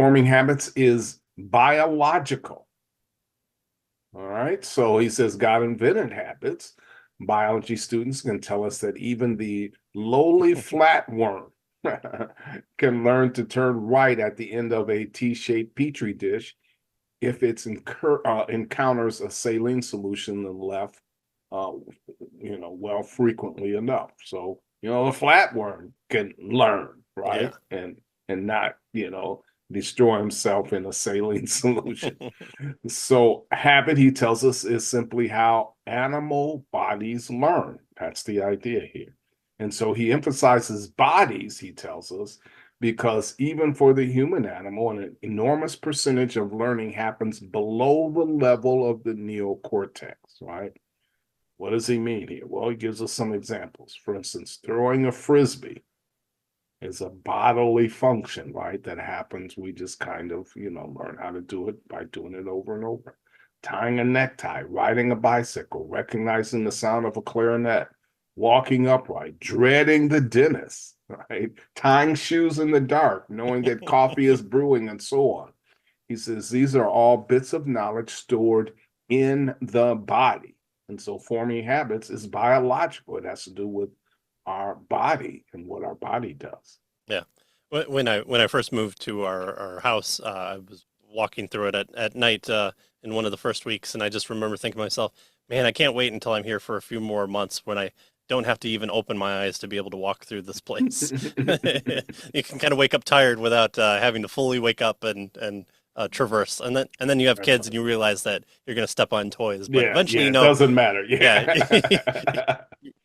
Forming habits is biological. All right. So he says God invented habits. Biology students can tell us that even the lowly flatworm can learn to turn right at the end of a T-shaped petri dish if it encounters a saline solution in the left, uh, well, frequently enough. So, the flatworm can learn, Yeah. right? And not, destroy himself in a saline solution. So, habit, he tells us, is simply how animal bodies learn. That's the idea here. And so he emphasizes bodies, he tells us, because even for the human animal, an enormous percentage of learning happens below the level of the neocortex, right? What does he mean here? Well, he gives us some examples. For instance, throwing a frisbee is a bodily function, right? That happens. We just kind of, learn how to do it by doing it over and over. Tying a necktie, riding a bicycle, recognizing the sound of a clarinet, walking upright, dreading the dentist, right? Tying shoes in the dark, knowing that coffee is brewing, and so on. He says these are all bits of knowledge stored in the body. And so forming habits is biological. It has to do with our body and what our body does. Yeah. When I first moved to our house, I was walking through it at night in one of the first weeks, and I just remember thinking to myself, man, I can't wait until I'm here for a few more months when I don't have to even open my eyes to be able to walk through this place. You can kind of wake up tired without having to fully wake up and traverse, and then you have That's kids and right. you realize that you're going to step on toys, but Yeah, eventually yeah, you it know, doesn't matter. yeah, Yeah.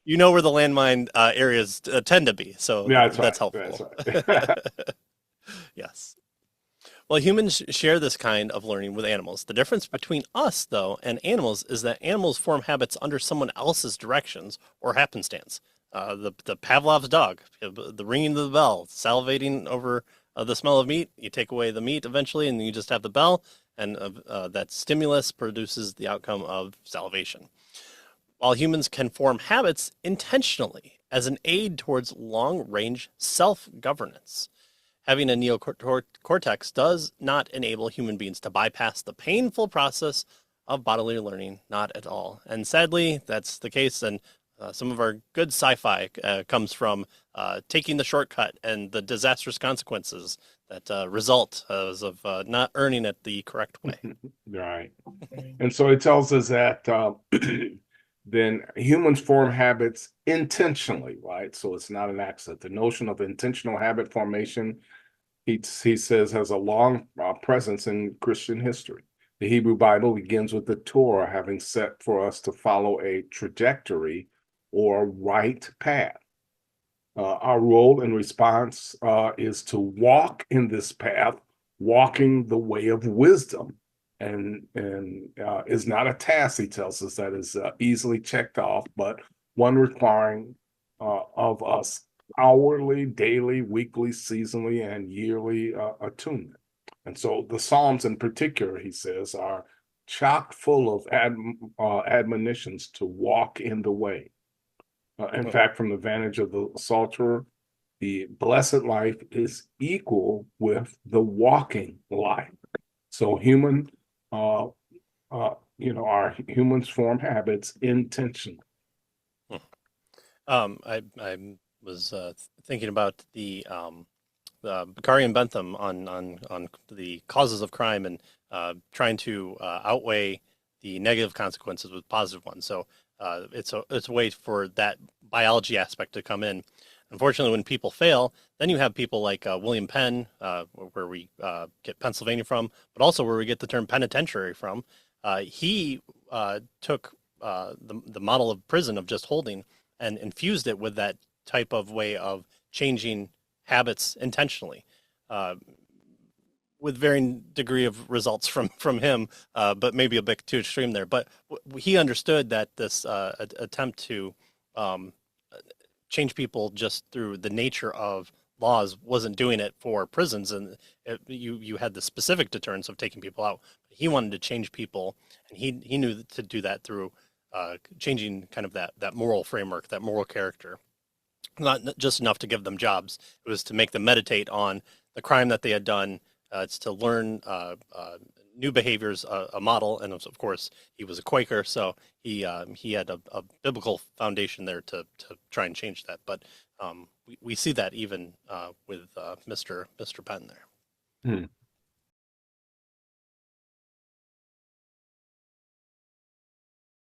you know where the landmine areas tend to be, so Yeah, that's that's right. That's helpful. right. Yes. Well, humans share this kind of learning with animals. The difference between us, though, and animals is that animals form habits under someone else's directions or happenstance. The Pavlov's dog, the ringing of the bell, salivating over the smell of meat. You take away the meat eventually, and you just have the bell, and that stimulus produces the outcome of salivation. While humans can form habits intentionally as an aid towards long range self governance. Having a neocortex does not enable human beings to bypass the painful process of bodily learning, not at all. And sadly, that's the case. And some of our good sci-fi comes from taking the shortcut and the disastrous consequences that result as of not earning it the correct way. Right. And so it tells us that then humans form habits intentionally, right? So it's not an accident. The notion of intentional habit formation, he says, has a long presence in Christian history. The Hebrew Bible begins with the Torah having set for us to follow a trajectory or right path. Our role and response is to walk in this path, walking the way of wisdom, and is not a task. He tells us that is easily checked off, but one requiring of us hourly, daily, weekly, seasonally, and yearly attunement. And so the Psalms, in particular, he says, are chock full of admonitions to walk in the way. In fact, from the vantage of the Psalter, the blessed life is equal with the walking life. So uh, our humans form habits intentionally. I was thinking about the Bakari and Bentham on the causes of crime and trying to outweigh the negative consequences with positive ones. So it's a way for that biology aspect to come in. Unfortunately, when people fail, then you have people like William Penn, where we get Pennsylvania from, but also where we get the term penitentiary from. He took the model of prison of just holding and infused it with that type of way of changing habits intentionally, uh, with varying degree of results from him, but maybe a bit too extreme there. But he understood that this attempt to um, change people just through the nature of laws wasn't doing it for prisons, and you had the specific deterrence of taking people out. He wanted to change people, and he knew to do that through changing kind of that moral framework, that moral character. Not just enough to give them jobs; it was to make them meditate on the crime that they had done, It's to learn new behaviors, a model, and of course he was a Quaker, so he had a biblical foundation there to try and change that. But we see that even with Mr. Penn there. Hmm.